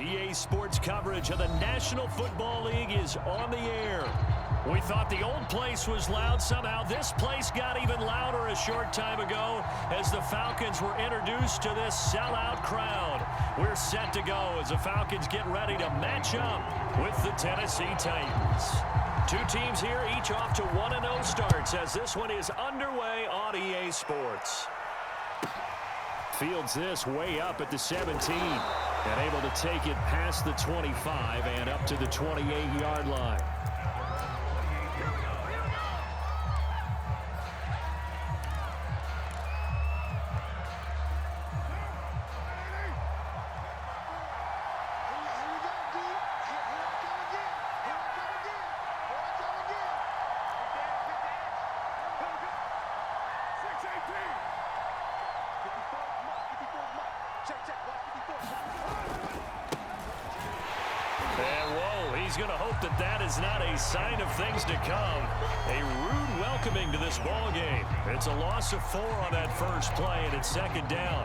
EA Sports coverage of the National Football League is on the air. We thought the old place was loud. Somehow this place got even louder a short time ago as the Falcons were introduced to this sellout crowd. We're set to go as the Falcons get ready to match up with the Tennessee Titans. Two teams here, each off to 1-0 starts as this one is underway on EA Sports. Fields this way up at the 17 and able to take it past the 25 and up to the 28-yard line. He's going to hope that that is not a sign of things to come. A rude welcoming to this ball game. It's a loss of 4 on that first play, and it's second down.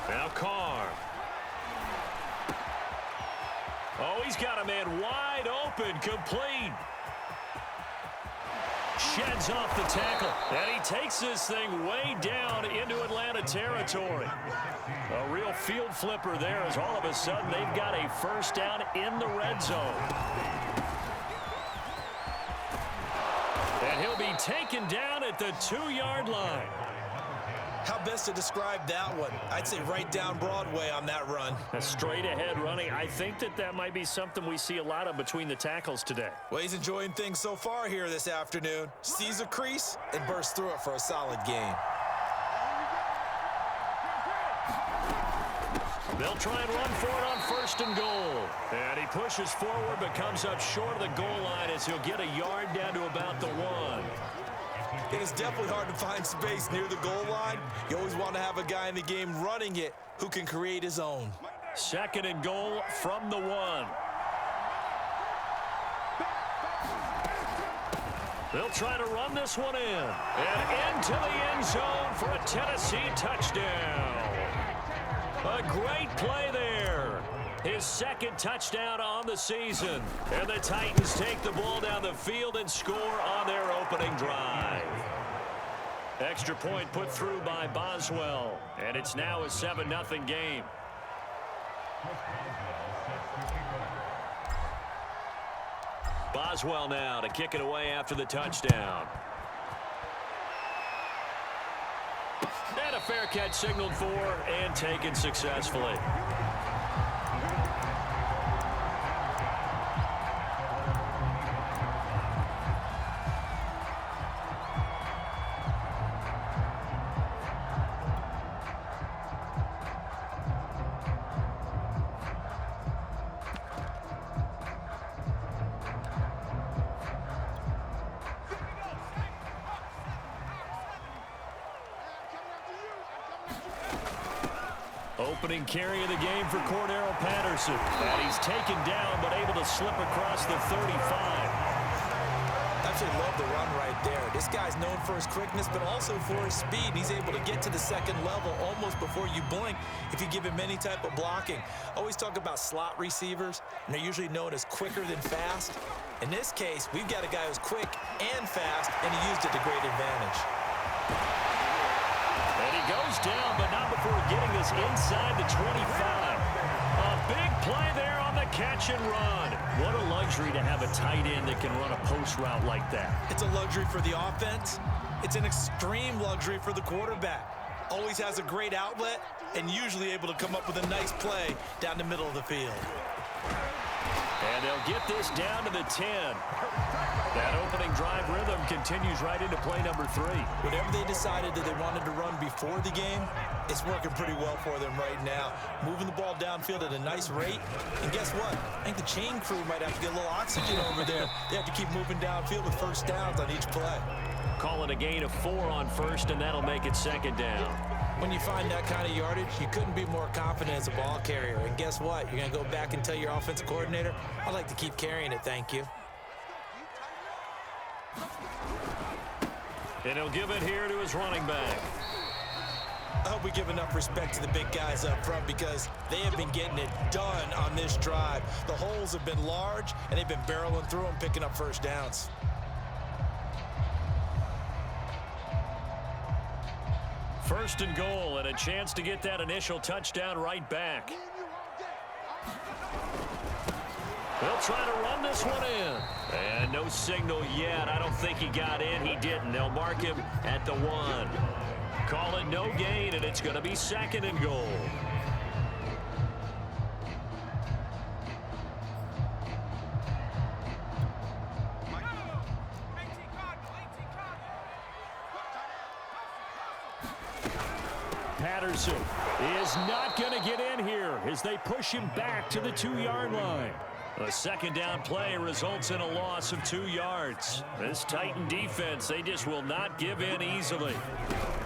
Now Carr. Oh, he's got a man wide open, complete. Sheds off the tackle, and he takes this thing way down into Atlanta territory. A real field flipper there as all of a sudden they've got a first down in the red zone. And he'll be taken down at the 2-yard line. How best to describe that one? I'd say right down Broadway on that run. A straight-ahead running. I think that might be something we see a lot of between the tackles today. Well, he's enjoying things so far here this afternoon. Sees a crease and bursts through it for a solid gain. They'll try and run for it on first and goal. And he pushes forward but comes up short of the goal line as he'll get a yard down to about the 1. It is definitely hard to find space near the goal line. You always want to have a guy in the game running it who can create his own. Second and goal from the 1. They'll try to run this one in. And into the end zone for a Tennessee touchdown. A great play there. His second touchdown on the season. And the Titans take the ball down the field and score on their opening drive. Extra point put through by Boswell. And it's now a 7-0 game. Boswell now to kick it away after the touchdown. And a fair catch signaled for and taken successfully. Opening carry of the game for Cordero Patterson. And he's taken down but able to slip across the 35. Absolutely love the run right there. This guy's known for his quickness but also for his speed. He's able to get to the second level almost before you blink if you give him any type of blocking. Always talk about slot receivers, and they're usually known as quicker than fast. In this case, we've got a guy who's quick and fast, and he used it to great advantage. And he goes down, but not before getting this inside the 25. A big play there on the catch and run. What a luxury to have a tight end that can run a post route like that. It's a luxury for the offense. It's an extreme luxury for the quarterback. Always has a great outlet and usually able to come up with a nice play down the middle of the field. And they'll get this down to the 10. That opening drive rhythm continues right into play number 3. Whatever they decided that they wanted to run before the game, it's working pretty well for them right now. Moving the ball downfield at a nice rate. And guess what? I think the chain crew might have to get a little oxygen over there. They have to keep moving downfield with first downs on each play. Calling a gain of 4 on first, and that'll make it second down. When you find that kind of yardage, you couldn't be more confident as a ball carrier. And guess what? You're going to go back and tell your offensive coordinator, I'd like to keep carrying it, thank you. And he'll give it here to his running back. I hope we give enough respect to the big guys up front because they have been getting it done on this drive. The holes have been large, and they've been barreling through them, picking up first downs. First and goal, and a chance to get that initial touchdown right back. They'll try to run this one in. And no signal yet. I don't think he got in. He didn't. They'll mark him at the 1. Call it no gain, and it's going to be second and goal. Patterson is not going to get in here as they push him back to the 2-yard line. A second down play results in a loss of 2 yards. This Titan defense, they just will not give in easily.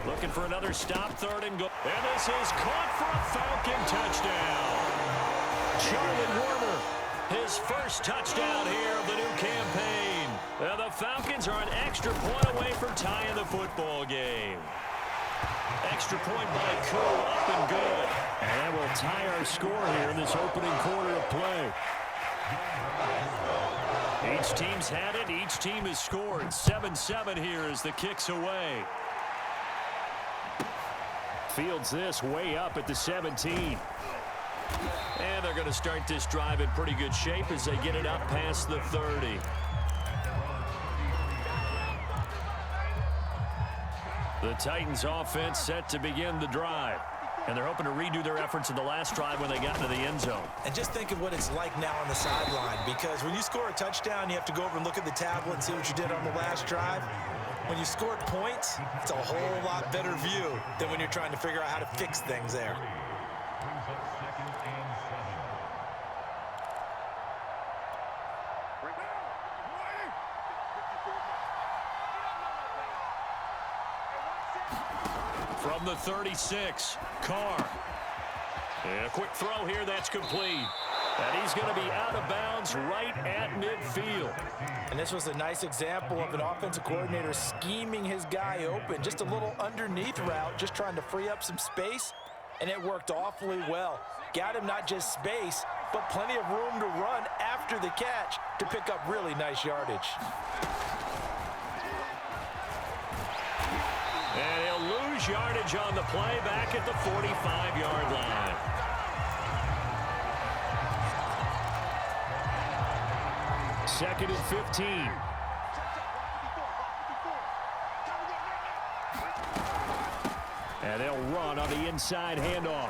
Looking for another stop, third and goal. And this is caught for a Falcon touchdown. Charlie Warner, his first touchdown here of the new campaign. And the Falcons are an extra point away from tying the football game. Extra point by Koo, up and good. And we'll tie our score here in this opening quarter of play. Each team's had it. Each team has scored. 7-7 here as the kick's away. Fields this way up at the 17. And they're going to start this drive in pretty good shape as they get it up past the 30. The Titans offense set to begin the drive. And they're hoping to redo their efforts in the last drive when they got into the end zone. And just think of what it's like now on the sideline, because when you score a touchdown, you have to go over and look at the tablet and see what you did on the last drive. When you score points, it's a whole lot better view than when you're trying to figure out how to fix things there. From the 36, Carr. And a quick throw here, that's complete. And he's going to be out of bounds right at midfield. And this was a nice example of an offensive coordinator scheming his guy open. Just a little underneath route, just trying to free up some space, and it worked awfully well. Got him not just space, but plenty of room to run after the catch to pick up really nice yardage. And he'll lose yardage on the play back at the 45-yard line. Second and 15. And they'll run on the inside handoff.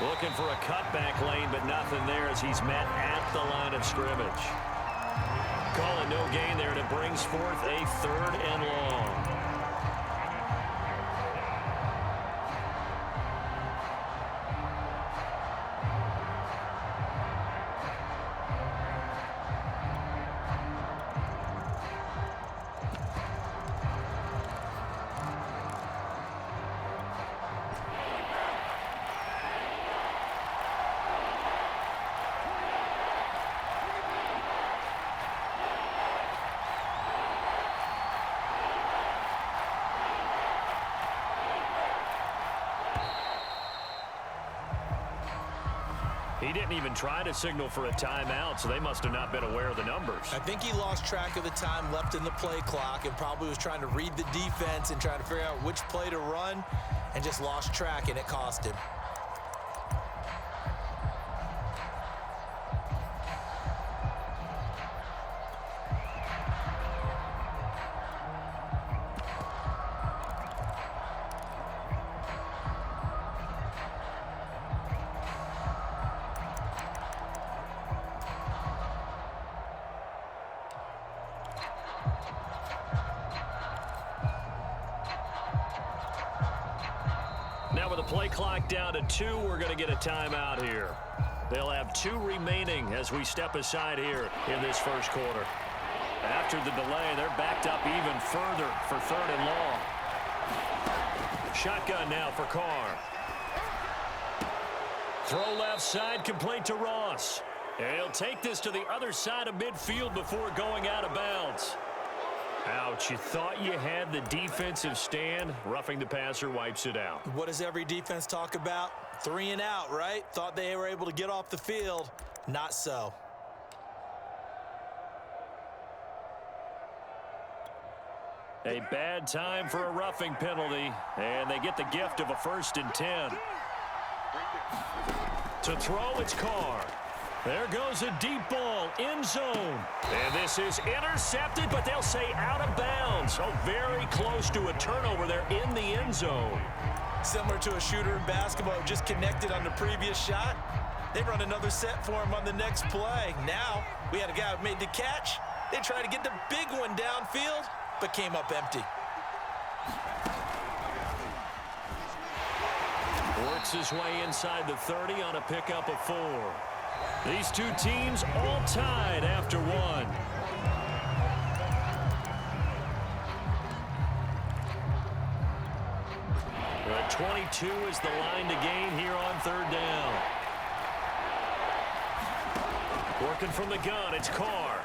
Looking for a cutback lane, but nothing there as he's met at the line of scrimmage. Call it no gain there, and it brings forth a third and long. He didn't even try to signal for a timeout, so they must have not been aware of the numbers. I think he lost track of the time left in the play clock and probably was trying to read the defense and trying to figure out which play to run and just lost track, and it cost him. Now with the play clock down to 2, we're going to get a timeout here. They'll have 2 remaining as we step aside here in this first quarter. After the delay, they're backed up even further for third and long. Shotgun now for Carr. Throw left side, complete to Ross. And he'll take this to the other side of midfield before going out of bounds. Ouch, you thought you had the defensive stand. Roughing the passer wipes it out. What does every defense talk about? 3 and out, right? Thought they were able to get off the field. Not so. A bad time for a roughing penalty, and they get the gift of a 1st and 10. To throw, it's Carr. There goes a deep ball, end zone. And this is intercepted, but they'll say out of bounds. Oh, very close to a turnover there in the end zone. Similar to a shooter in basketball, just connected on the previous shot. They run another set for him on the next play. Now, we had a guy who made the catch. They tried to get the big one downfield, but came up empty. Works his way inside the 30 on a pickup of 4. These two teams all tied after 1. The 22 is the line to gain here on 3rd down. Working from the gun, it's Carr.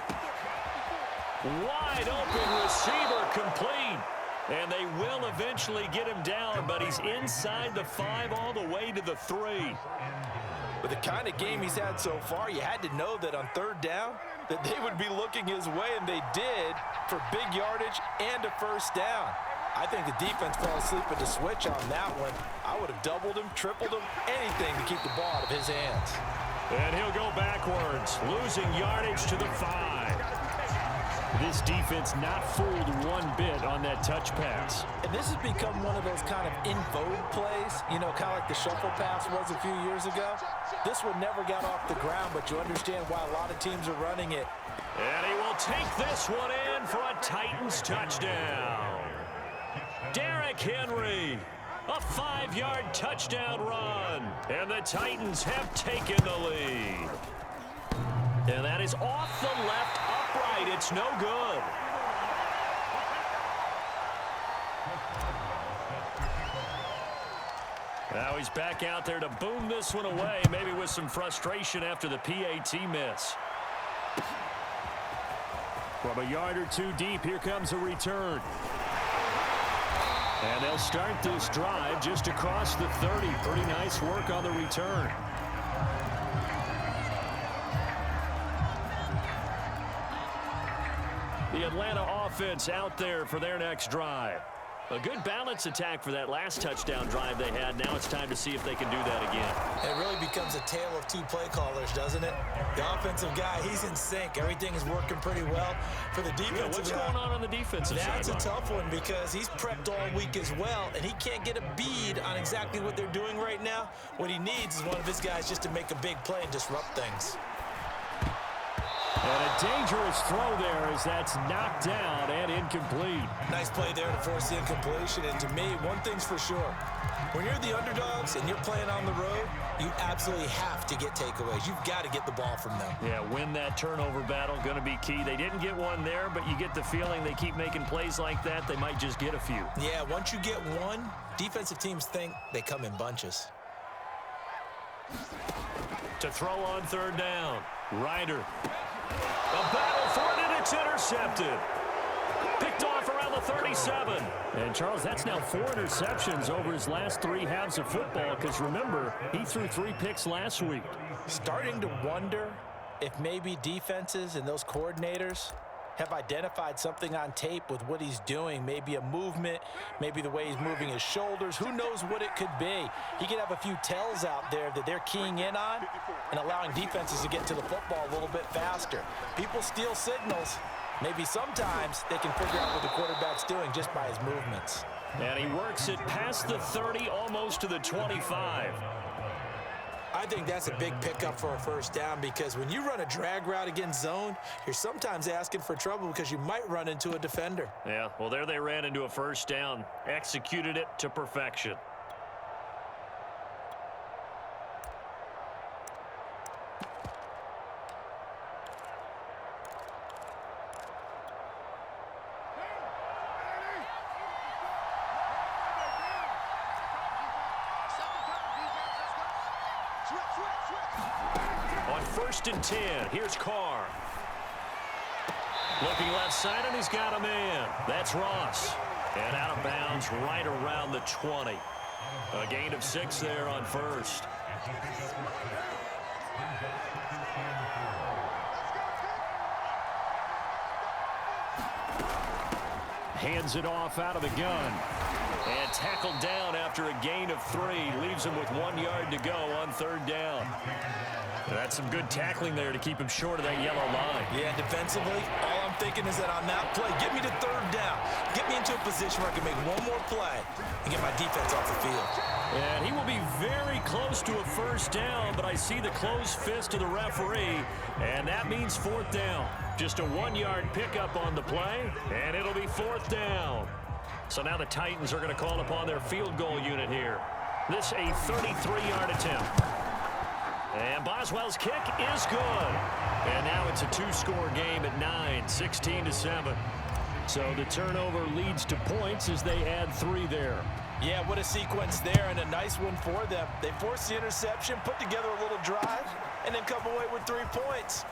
Wide open receiver, complete. And they will eventually get him down, but he's inside the 5 all the way to the 3. With the kind of game he's had so far, you had to know that on 3rd down that they would be looking his way, and they did, for big yardage and a 1st down. I think the defense fell asleep at the switch on that one. I would have doubled him, tripled him, anything to keep the ball out of his hands. And he'll go backwards, losing yardage to the 5. This defense not fooled one bit on that touch pass. And this has become one of those kind of in vogue plays, you know, kind of like the shuffle pass was a few years ago. This one never got off the ground, but you understand why a lot of teams are running it. And he will take this one in for a Titans touchdown. Derrick Henry, a 5-yard touchdown run. And the Titans have taken the lead. And that is off the left upright. It's no good. Now he's back out there to boom this one away, maybe with some frustration after the PAT miss. From a yard or 2 deep, here comes a return. And they'll start this drive just across the 30. Pretty nice work on the return. The Atlanta offense out there for their next drive. A good balance attack for that last touchdown drive they had. Now it's time to see if they can do that again. It really becomes a tale of 2 play callers, doesn't it? The offensive guy, he's in sync. Everything is working pretty well. For the defensive guy, what's going on the defensive side? That's a tough one because he's prepped all week as well, and he can't get a bead on exactly what they're doing right now. What he needs is one of his guys just to make a big play and disrupt things. And a dangerous throw there as that's knocked down and incomplete. Nice play there to force the incompletion. And to me, one thing's for sure. When you're the underdogs and you're playing on the road, you absolutely have to get takeaways. You've got to get the ball from them. Yeah, win that turnover battle, going to be key. They didn't get one there, but you get the feeling they keep making plays like that, they might just get a few. Yeah, once you get one, defensive teams think they come in bunches. To throw on 3rd down, Ryder. A battle for it, and it's intercepted. Picked off around the 37. And, Charles, that's now 4 interceptions over his last 3 halves of football because, remember, he threw 3 picks last week. Starting to wonder if maybe defenses and those coordinators have identified something on tape with what he's doing. Maybe a movement, maybe the way he's moving his shoulders. Who knows what it could be? He could have a few tells out there that they're keying in on and allowing defenses to get to the football a little bit faster. People steal signals. Maybe sometimes they can figure out what the quarterback's doing just by his movements. And he works it past the 30, almost to the 25. I think that's a big pickup for a 1st down because when you run a drag route against zone, you're sometimes asking for trouble because you might run into a defender. Yeah, well, there they ran into a 1st down, executed it to perfection. first and 10. Here's Carr. Looking left side, and he's got a man. That's Ross. And out of bounds right around the 20. A gain of 6 there on first. Hands it off out of the gun. And tackled down after a gain of 3. Leaves him with 1 yard to go on third down. That's some good tackling there to keep him short of that yellow line. Yeah, defensively, all I'm thinking is that on that play, get me to third down. Get me into a position where I can make one more play and get my defense off the field. And he will be very close to a first down, but I see the closed fist of the referee, and that means fourth down. Just a 1 yard pickup on the play, and it'll be fourth down. So now the Titans are going to call upon their field goal unit here. This a 33-yard attempt. And Boswell's kick is good. And now it's a 2-score game at 9, 16-7. So the turnover leads to points as they add 3 there. Yeah, what a sequence there, and a nice one for them. They force the interception, put together a little drive, and then come away with 3 points.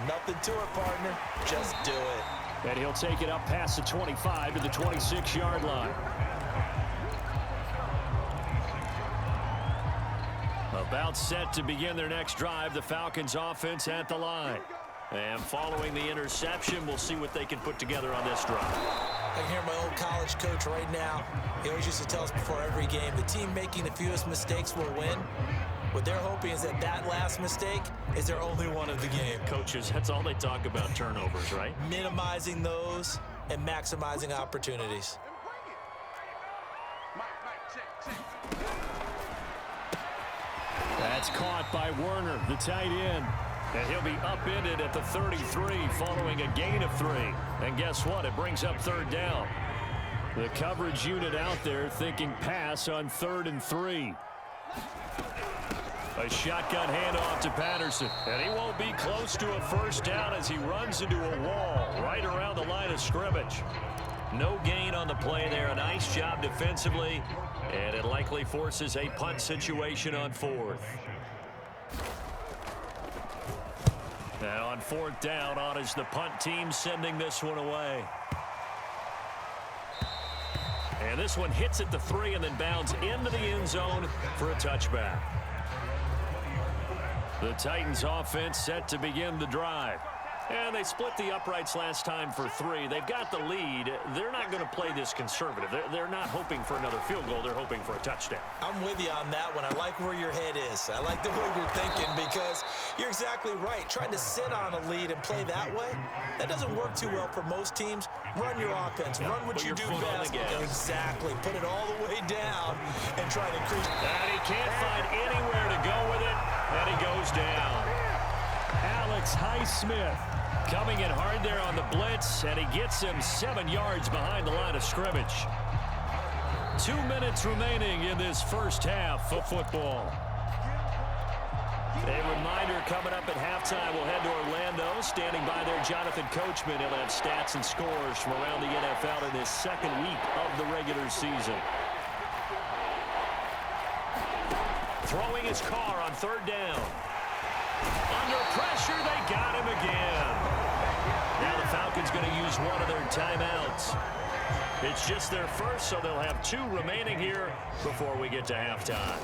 Nothing to it, partner. Just do it. And he'll take it up past the 25 to the 26-yard line. About set to begin their next drive, the Falcons offense at the line. And following the interception, we'll see what they can put together on this drive. I can hear my old college coach right now. He always used to tell us before every game, the team making the fewest mistakes will win. What they're hoping is that that last mistake is their only one of the game. Coaches, that's all they talk about, turnovers, right? Minimizing those and maximizing opportunities. That's caught by Werner, the tight end. And he'll be upended at the 33 following a gain of 3. And guess what? It brings up third down. The coverage unit out there thinking pass on 3rd and 3. A shotgun handoff to Patterson. And he won't be close to a first down as he runs into a wall right around the line of scrimmage. No gain on the play there. A nice job defensively. And it likely forces a punt situation on 4th. Now on 4th down, on is the punt team sending this one away. And this one hits at the 3 and then bounds into the end zone for a touchback. The Titans offense set to begin the drive. And they split the uprights last time for 3. They've got the lead. They're not going to play this conservative. They're not hoping for another field goal. They're hoping for a touchdown. I'm with you on that one. I like where your head is. I like the way you're thinking because you're exactly right. Trying to sit on a lead and play that way, that doesn't work too well for most teams. Run your offense. Run what you do best. Exactly. Put it all the way down and try to increase. And he can't find anywhere to go with it, and he goes down. Alex Highsmith coming in hard there on the blitz, and he gets him 7 yards behind the line of scrimmage. 2 minutes remaining in this first half of football. A reminder coming up at halftime, we'll head to Orlando. Standing by there, Jonathan Coachman. He'll have stats and scores from around the NFL in this second week of the regular season. Throwing his car on 3rd down. Under pressure, they got him again. Now the Falcons going to use one of their timeouts. It's just their first, so they'll have 2 remaining here before we get to halftime.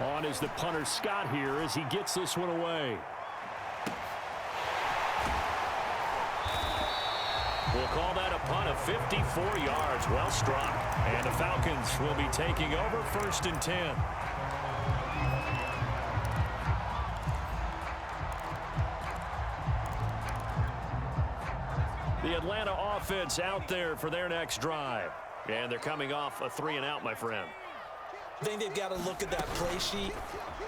On is the punter Scott here as he gets this one away. We'll call that a punt of 54 yards. Well struck. And the Falcons will be taking over 1st and 10. The Atlanta offense out there for their next drive. And they're coming off a 3-and-out, my friend. I think they've got to look at that play sheet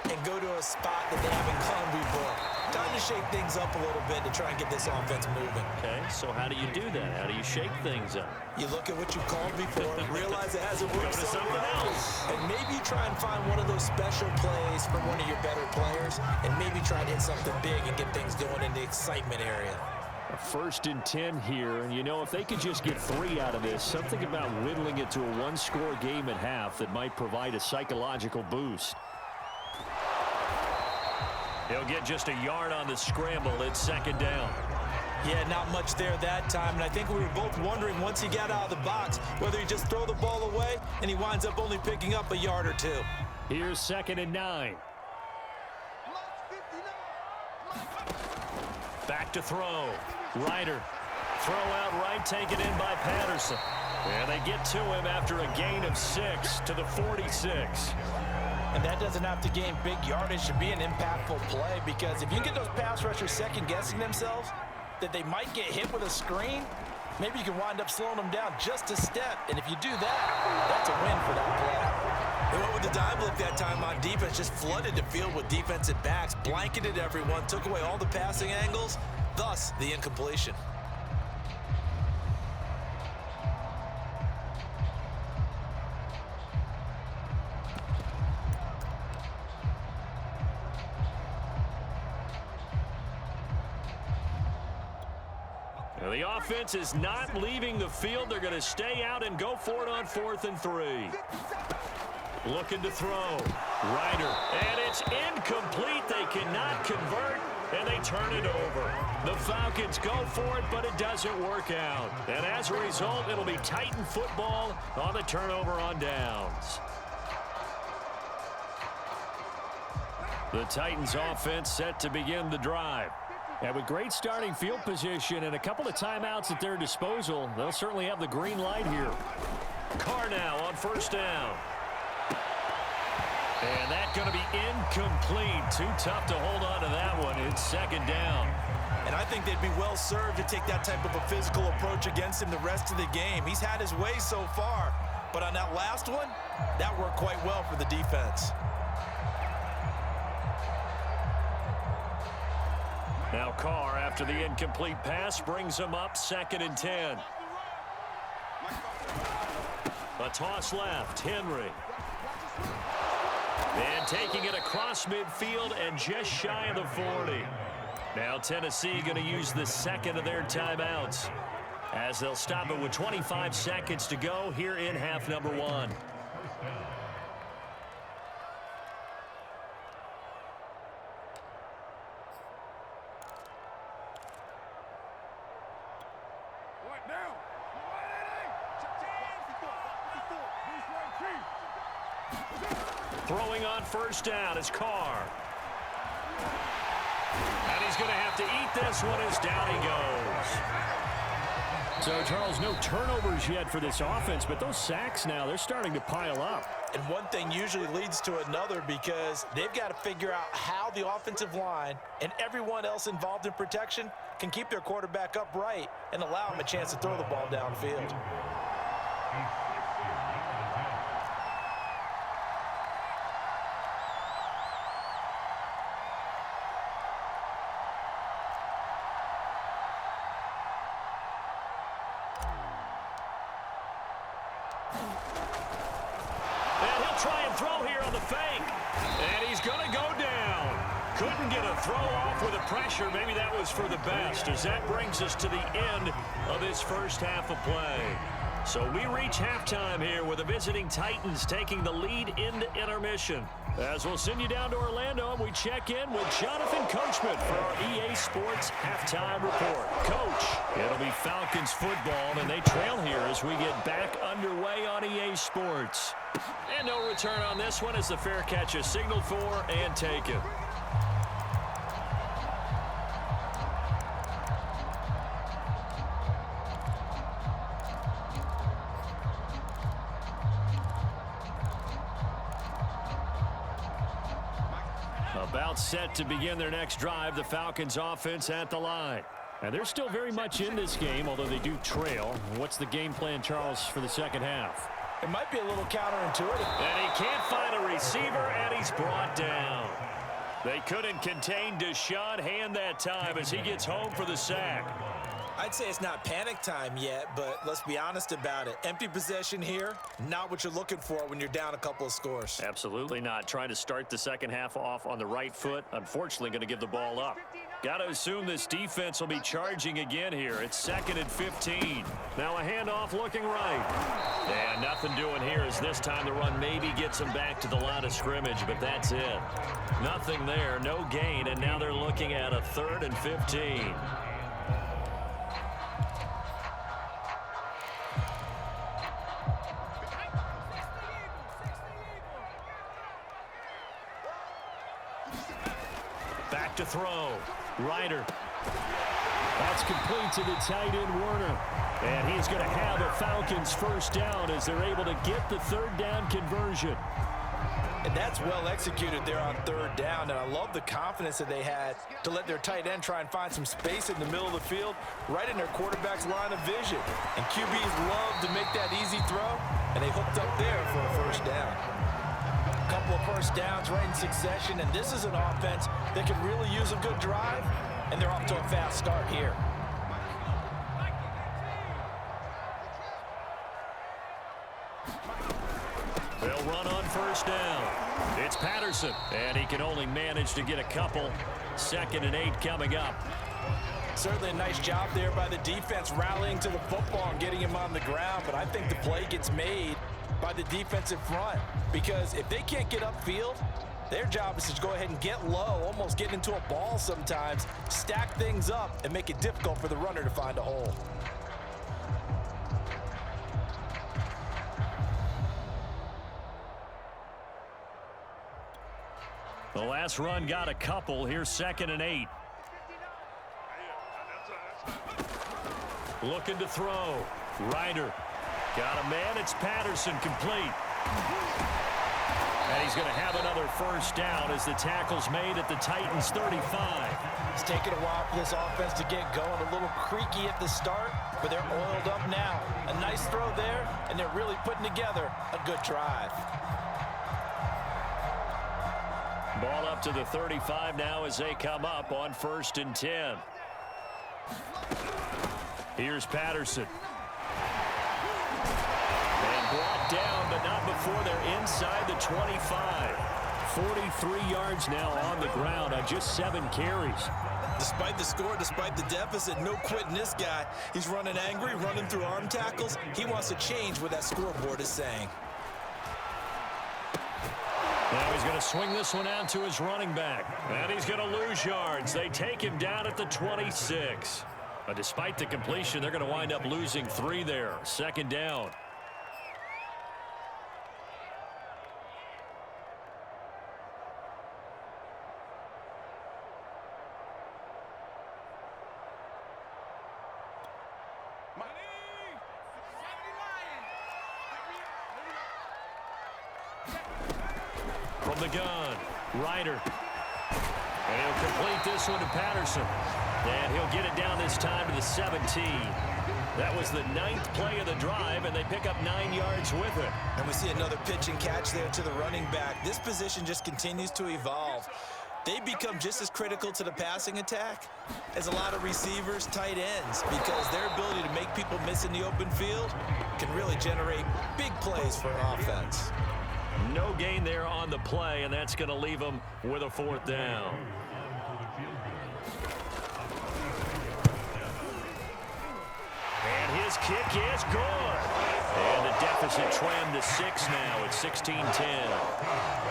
and go to a spot that they haven't come before. Time to shake things up a little bit to try and get this offense moving. Okay, so how do you do that? How do you shake things up? You look at what you called before, realize it hasn't worked Go to something else. And maybe you try and find one of those special plays from one of your better players, and maybe try to hit something big and get things going in the excitement area. 1st and 10 here, and you know, if they could just get 3 out of this, something about whittling it to a 1-score game at half that might provide a psychological boost. He'll get just a yard on the scramble. It's second down. Yeah, not much there that time, and I think we were both wondering once he got out of the box whether he just throw the ball away and he winds up only picking up a yard or two. Here's 2nd and 9. Back to throw. Ryder. Throw out right, taken in by Patterson. And they get to him after a gain of 6 to the 46. And that doesn't have to gain big yardage to be an impactful play, because if you get those pass rushers second-guessing themselves that they might get hit with a screen, maybe you can wind up slowing them down just a step. And if you do that, that's a win for that play. They went with the dime look that time on defense, just flooded the field with defensive backs, blanketed everyone, took away all the passing angles, thus the incompletion. Now the offense is not leaving the field. They're going to stay out and go for it on 4th and 3. Looking to throw. Ryder. And it's incomplete. They cannot convert, and they turn it over. The Falcons go for it, but it doesn't work out. And as a result, it'll be Titan football on the turnover on downs. The Titans offense set to begin the drive. And with great starting field position and a couple of timeouts at their disposal, they'll certainly have the green light here. Carr now on 1st down. And that's going to be incomplete. Too tough to hold on to that one. It's 2nd down. And I think they'd be well served to take that type of a physical approach against him the rest of the game. He's had his way so far, but on that last one, that worked quite well for the defense. Now Carr, after the incomplete pass, brings him up 2nd and 10. A toss left, Henry. And taking it across midfield and just shy of the 40. Now Tennessee going to use the 2nd of their timeouts, as they'll stop it with 25 seconds to go here in half number 1. Throwing on 1st down is Carr. And he's going to have to eat this one as down he goes. So, Charles, no turnovers yet for this offense, but those sacks now, they're starting to pile up. And one thing usually leads to another, because they've got to figure out how the offensive line and everyone else involved in protection can keep their quarterback upright and allow him a chance to throw the ball downfield. Pressure, maybe that was for the best, as that brings us to the end of this first half of play. So we reach halftime here with the visiting Titans taking the lead into intermission. As we'll send you down to Orlando, and we check in with Jonathan Coachman for our EA Sports Halftime Report. Coach, it'll be Falcons football, and they trail here as we get back underway on EA Sports. And no return on this one as the fair catch is signaled for and taken. About set to begin their next drive, the Falcons offense at the line. And they're still very much in this game, although they do trail. What's the game plan, Charles, for the second half? It might be a little counterintuitive. And he can't find a receiver, and he's brought down. They couldn't contain Deshaun Hand that time as he gets home for the sack. I'd say it's not panic time yet, but let's be honest about it. Empty possession here, not what you're looking for when you're down a couple of scores. Absolutely not. Trying to start the second half off on the right foot. Unfortunately, going to give the ball up. Got to assume this defense will be charging again here. It's 2nd and 15. Now a handoff looking right. And nothing doing here as this time the run maybe gets them back to the line of scrimmage, but that's it. Nothing there, no gain, and now they're looking at a 3rd and 15. Back to throw. Ryder. That's complete to the tight end, Werner. And he's going to have a Falcons first down as they're able to get the 3rd down conversion. And that's well executed there on 3rd down. And I love the confidence that they had to let their tight end try and find some space in the middle of the field, right in their quarterback's line of vision. And QBs love to make that easy throw, and they hooked up there for a first down. A couple of first downs right in succession, and this is an offense that can really use a good drive, and they're off to a fast start here. They'll run on first down. It's Patterson, and he can only manage to get a couple. 2nd and 8 coming up. Certainly a nice job there by the defense rallying to the football and getting him on the ground, but I think the play gets made by the defensive front, because if they can't get upfield, their job is to go ahead and get low, almost get into a ball sometimes, stack things up, and make it difficult for the runner to find a hole. The last run got a couple. Here's 2nd and 8. Looking to throw. Ryder. Got a man. It's Patterson, complete. And he's going to have another first down as the tackle's made at the Titans' 35. It's taken a while for this offense to get going. A little creaky at the start, but they're oiled up now. A nice throw there, and they're really putting together a good drive. Ball up to the 35 now as they come up on 1st and 10. Here's Patterson. And brought down, but not before they're inside the 25. 43 yards now on the ground on just 7 carries. Despite the score, despite the deficit, no quitting this guy. He's running angry, running through arm tackles. He wants to change what that scoreboard is saying. Now he's going to swing this one out to his running back. And he's going to lose yards. They take him down at the 26. But despite the completion, they're going to wind up losing 3 there. 2nd down. From the gun, Ryder. And he'll complete this one to Patterson. And he'll get it down this time to the 17. That was the 9th play of the drive, and they pick up 9 yards with it. And we see another pitch and catch there to the running back. This position just continues to evolve. They become just as critical to the passing attack as a lot of receivers, tight ends, because their ability to make people miss in the open field can really generate big plays for an offense. No gain there on the play, and that's going to leave them with a 4th down. And his kick is good. And the deficit trimmed to 6 now. It's 16-10.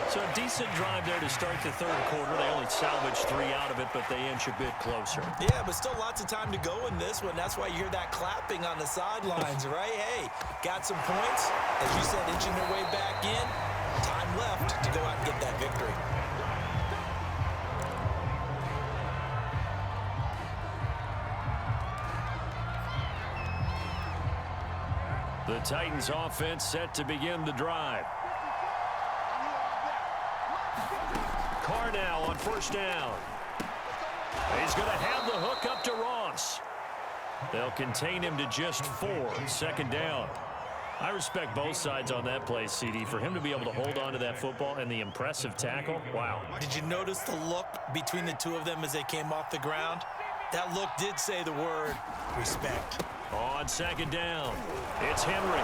So a decent drive there to start the 3rd quarter. They only salvaged 3 out of it, but they inch a bit closer. Yeah, but still lots of time to go in this one. That's why you hear that clapping on the sidelines, right? Hey, got some points. As you said, inching their way back in. Time left to go out and get that victory. The Titans offense set to begin the drive. Carr now on 1st down. He's going to have the hook up to Ross. They'll contain him to just 4. 2nd down. I respect both sides on that play, CD. For him to be able to hold on to that football and the impressive tackle, wow. Did you notice the look between the two of them as they came off the ground? That look did say the word respect. On 2nd down, it's Henry.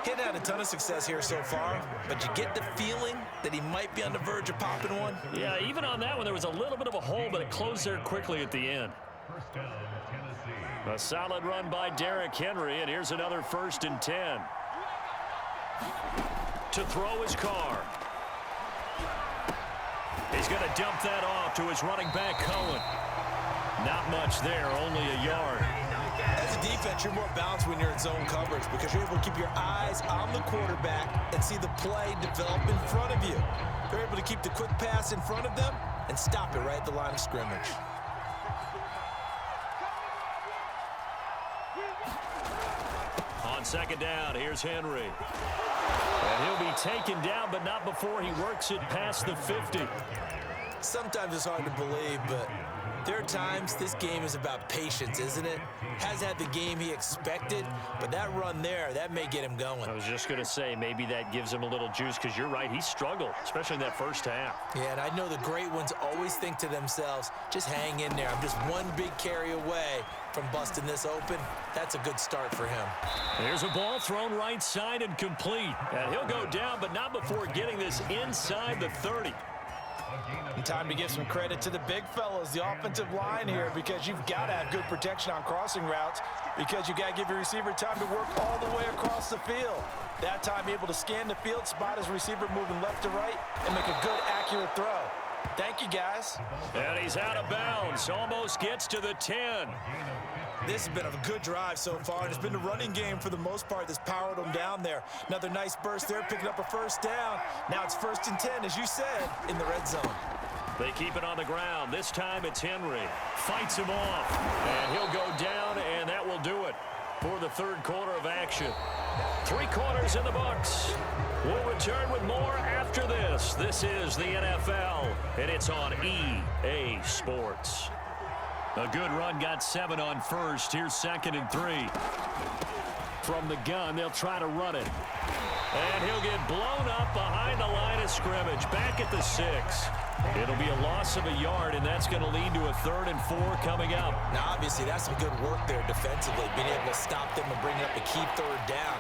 He's had a ton of success here so far, but you get the feeling that he might be on the verge of popping one. Yeah, even on that one, there was a little bit of a hole, but it closed there quickly at the end. A solid run by Derrick Henry, and here's another 1st and 10. To throw his car. He's going to dump that off to his running back, Cohen. Not much there, only a yard. As a defense, you're more balanced when you're in zone coverage because you're able to keep your eyes on the quarterback and see the play develop in front of you. They're able to keep the quick pass in front of them and stop it right at the line of scrimmage. On 2nd down, here's Henry. And he'll be taken down, but not before he works it past the 50. Sometimes it's hard to believe, but there are times this game is about patience, isn't it? Hasn't had the game he expected, but that run there, that may get him going. I was just going to say, maybe that gives him a little juice, because you're right, he struggled, especially in that first half. Yeah, and I know the great ones always think to themselves, just hang in there. I'm just one big carry away from busting this open. That's a good start for him. There's a ball thrown right side and complete. And he'll go down, but not before getting this inside the 30. And time to give some credit to the big fellas, the offensive line here, because you've got to have good protection on crossing routes because you got to give your receiver time to work all the way across the field. That time able to scan the field, spot his receiver moving left to right, and make a good, accurate throw. Thank you, guys. And he's out of bounds. Almost gets to the 10. This has been a good drive so far, and it's been the running game for the most part that's powered them down there. Another nice burst there, picking up a 1st down. Now it's 1st and 10, as you said, in the red zone. They keep it on the ground. This time it's Henry. Fights him off, and he'll go down, and that will do it for the 3rd quarter of action. 3 quarters in the books. We'll return with more after this. This is the NFL, and it's on EA Sports. A good run, got 7 on 1st. Here's 2nd and 3. From the gun, they'll try to run it. And he'll get blown up behind the line of scrimmage, back at the 6. It'll be a loss of a yard, and that's going to lead to a 3rd and 4 coming up. Now, obviously, that's some good work there defensively, being able to stop them and bring up a key 3rd down.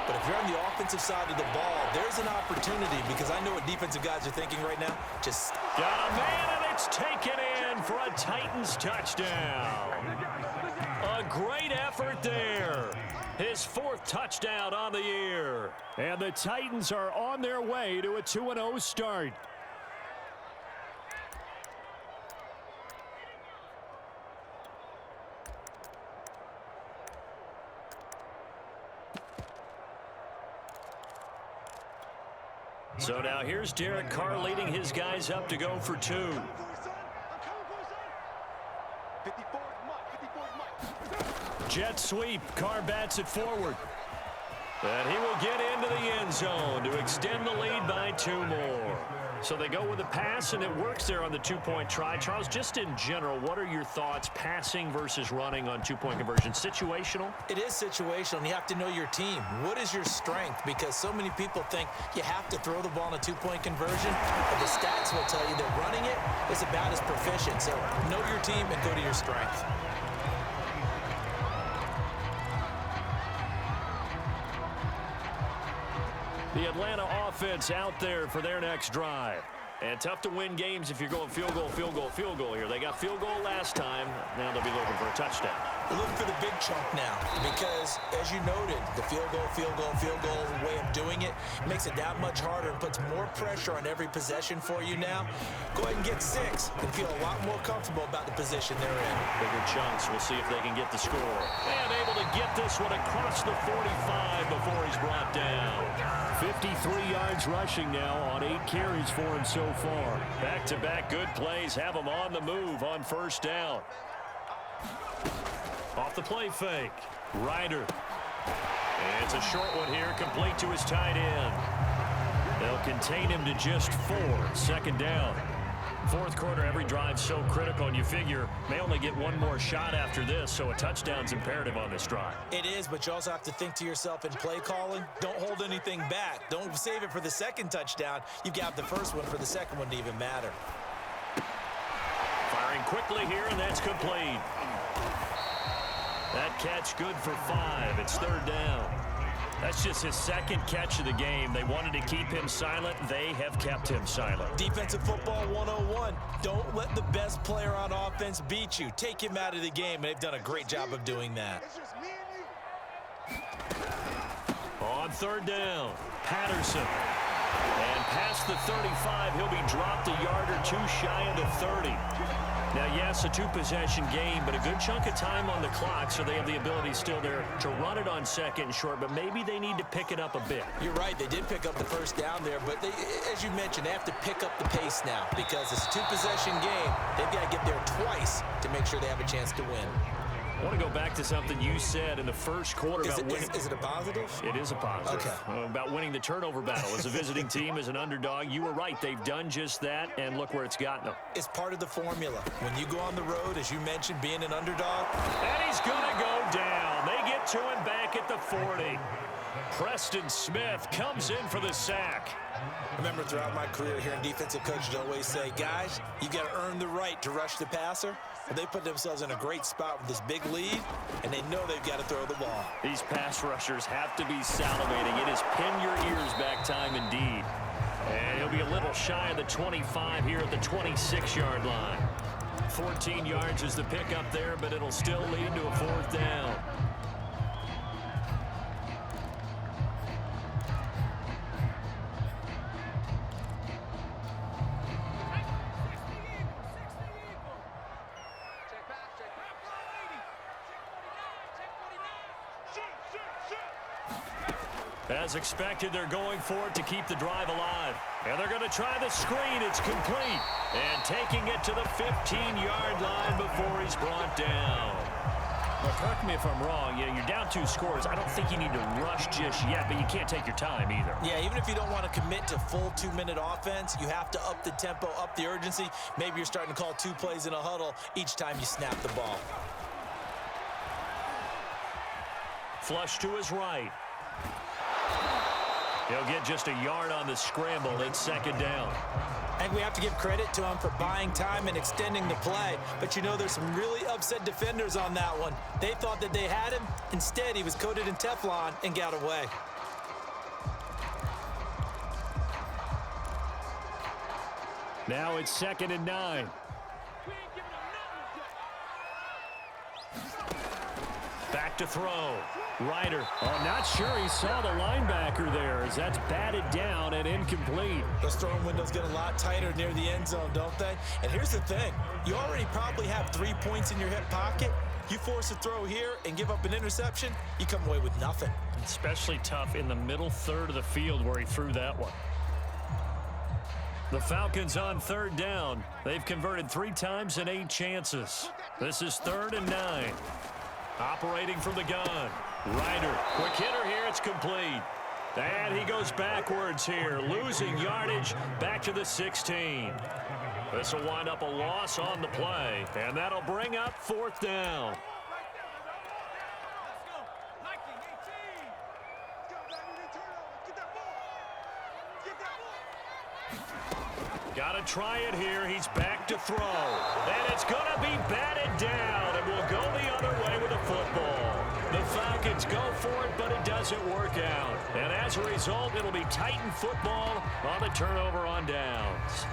But if you're on the offensive side of the ball, there's an opportunity, because I know what defensive guys are thinking right now. Just got a man, and it's taken in for a Titans touchdown. A great effort there. His 4th touchdown on the year. And the Titans are on their way to a 2-0 start. So now here's Derek Carr leading his guys up to go for 2. Jet sweep. Carr bats it forward. And he will get into the end zone to extend the lead by 2 more. So they go with a pass, and it works there on the 2-point try. Charles, just in general, what are your thoughts passing versus running on 2-point conversion? Situational? It is situational, and you have to know your team. What is your strength? Because so many people think you have to throw the ball in a 2-point conversion, but the stats will tell you that running it is about as proficient. So know your team and go to your strength. The Atlanta offense out there for their next drive. And tough to win games if you're going field goal, field goal, field goal here. They got field goal last time. Now they'll be looking for a touchdown. They're looking for the big chunk now because, as you noted, the field goal way of doing it makes it that much harder and puts more pressure on every possession for you now. Go ahead and get 6 and feel a lot more comfortable about the position they're in. Bigger chunks. We'll see if they can get the score. And able to get this one across the 45 before he's brought down. 53 yards rushing now on 8 carries for him so far. Back-to-back good plays have him on the move on 1st down. Off the play fake. Ryder. And it's a short one here, complete to his tight end. They'll contain him to just 4. 2nd down. 4th quarter, every drive so critical, and you figure may only get 1 more shot after this, so a touchdown's imperative on this drive. It is, but you also have to think to yourself in play calling, don't hold anything back. Don't save it for the 2nd touchdown. You've got the 1st one for the 2nd one to even matter. Firing quickly here, and that's complete. That catch good for 5. It's 3rd down. That's just his second catch of the game. They wanted to keep him silent. They have kept him silent. Defensive football 101. Don't let the best player on offense beat you. Take him out of the game, and they've done a great job of doing that. On third down, Patterson. And past the 35, he'll be dropped a yard or two shy of the 30. Now, yes, a two-possession game, but a good chunk of time on the clock, so they have the ability still there to run it on second and short, but maybe they need to pick it up a bit. You're right. They did pick up the first down there, but they, as you mentioned, they have to pick up the pace now because it's a two-possession game. They've got to get there twice to make sure they have a chance to win. I want to go back to something you said in the first quarter about winning. Is it a positive? It is a positive. Okay. About winning the turnover battle. As a visiting team, as an underdog, you were right. They've done just that, and look where it's gotten them. It's part of the formula. When you go on the road, as you mentioned, being an underdog. And he's going to go down. They get to him back at the 40. Preston Smith comes in for the sack. Remember, throughout my career here in defensive coaches always say, guys, you got to earn the right to rush the passer. But they put themselves in a great spot with this big lead, and they know they've got to throw the ball. These pass rushers have to be salivating. It is pin your ears back time indeed. And he'll be a little shy of the 25 here at the 26-yard line. 14 yards is the pickup there, but it'll still lead to a fourth down. As expected, they're going for it to keep the drive alive. And they're going to try the screen. It's complete. And taking it to the 15-yard line before he's brought down. Now, correct me if I'm wrong. You know, you're down 2 scores. I don't think you need to rush just yet, but you can't take your time either. Yeah, even if you don't want to commit to full 2-minute offense, you have to up the tempo, up the urgency. Maybe you're starting to call 2 plays in a huddle each time you snap the ball. Flush to his right. He'll get just a yard on the scramble. It's second down. I think we have to give credit to him for buying time and extending the play. But, you know, there's some really upset defenders on that one. They thought that they had him. Instead, he was coated in Teflon and got away. Now it's 2nd and 9. Back to throw. Ryder. Oh, not sure he saw the linebacker there as that's batted down and incomplete. Those throwing windows get a lot tighter near the end zone, don't they? And here's the thing. You already probably have 3 points in your hip pocket. You force a throw here and give up an interception, you come away with nothing. Especially tough in the middle third of the field where he threw that one. The Falcons on 3rd down. They've converted 3 times and 8 chances. This is 3rd and 9. Operating from the gun. Ryder, quick hitter here, it's complete. And he goes backwards here, losing yardage back to the 16. This will wind up a loss on the play, and that'll bring up 4th down. Got to try it here. He's back to throw. And it's going to be batted down, and we'll go the other way with the football. The Falcons go for it, but it doesn't work out. And as a result, it'll be Titan football on the turnover on downs.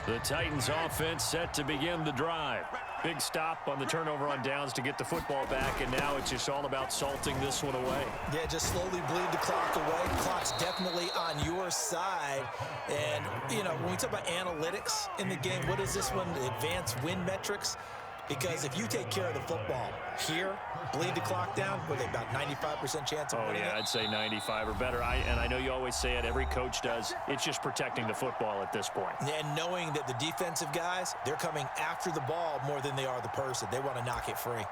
The Titans offense set to begin the drive. Big stop on the turnover on downs to get the football back, and now it's just all about salting this one away. Yeah, just slowly bleed the clock away. The clock's definitely on your side. And, you know, when we talk about analytics in the game, what is this one? The advanced win metrics? Because if you take care of the football here, bleed the clock down, with about 95% chance of winning it. I'd say 95 or better. And I know you always say it, every coach does. It's just protecting the football at this point. And knowing that the defensive guys, they're coming after the ball more than they are the person. They want to knock it free.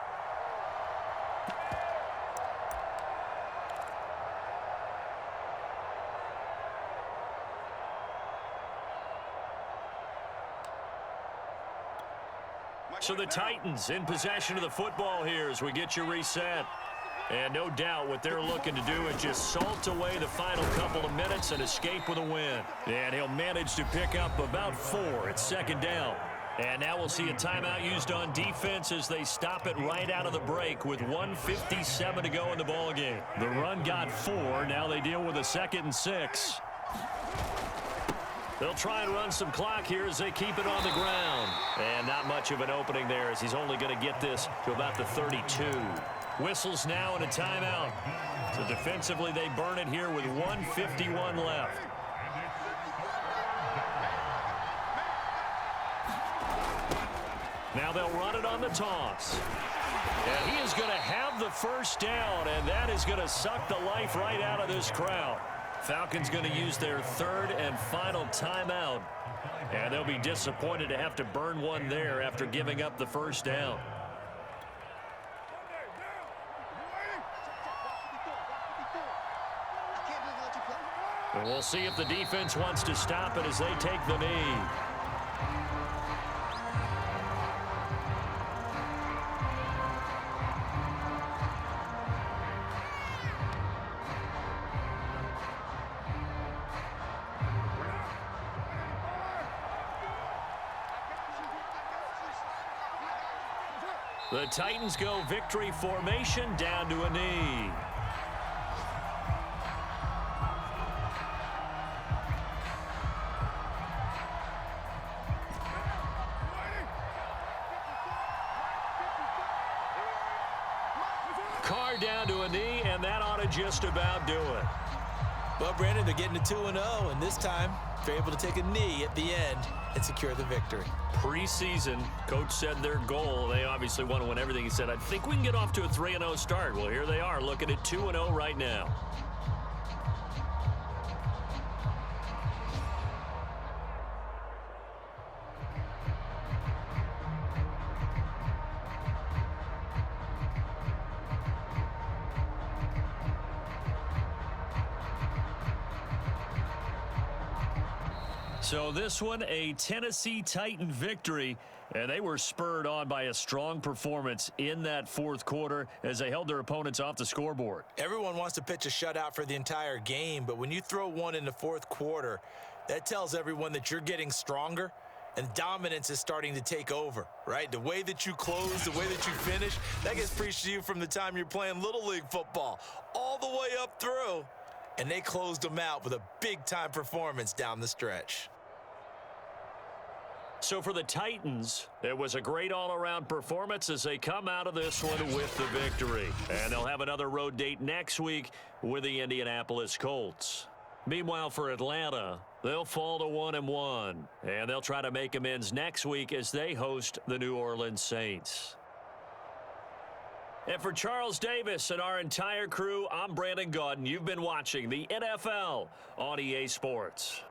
So the Titans in possession of the football here as we get you reset. And no doubt what they're looking to do is just salt away the final couple of minutes and escape with a win. And he'll manage to pick up about 4 at 2nd down. And now we'll see a timeout used on defense as they stop it right out of the break with 1:57 to go in the ballgame. The run got 4. Now they deal with a 2nd and 6. They'll try and run some clock here as they keep it on the ground. And not much of an opening there as he's only going to get this to about the 32. Whistles now and a timeout. So defensively they burn it here with 1:51 left. Now they'll run it on the toss. And he is going to have the first down, and that is going to suck the life right out of this crowd. Falcons going to use their 3rd and final timeout. And they'll be disappointed to have to burn one there after giving up the first down. And we'll see if the defense wants to stop it as they take the knee. The Titans go victory formation down to a knee. Carr down to a knee, and that ought to just about do it. Well, Brandon, they're getting to 2-0, and this time they're able to take a knee at the end and secure the victory. Preseason, coach said their goal, they obviously want to win everything. He said, I think we can get off to a 3-0 start. Well, here they are looking at 2-0 right now. So this one, a Tennessee Titan victory, and they were spurred on by a strong performance in that 4th quarter as they held their opponents off the scoreboard. Everyone wants to pitch a shutout for the entire game, but when you throw one in the 4th quarter, that tells everyone that you're getting stronger and dominance is starting to take over, right? The way that you close, the way that you finish, that gets preached to you from the time you're playing Little League football all the way up through, and they closed them out with a big-time performance down the stretch. So for the Titans, it was a great all-around performance as they come out of this one with the victory. And they'll have another road date next week with the Indianapolis Colts. Meanwhile, for Atlanta, they'll fall to 1-1. And they'll try to make amends next week as they host the New Orleans Saints. And for Charles Davis and our entire crew, I'm Brandon Gaudin. You've been watching the NFL on EA Sports.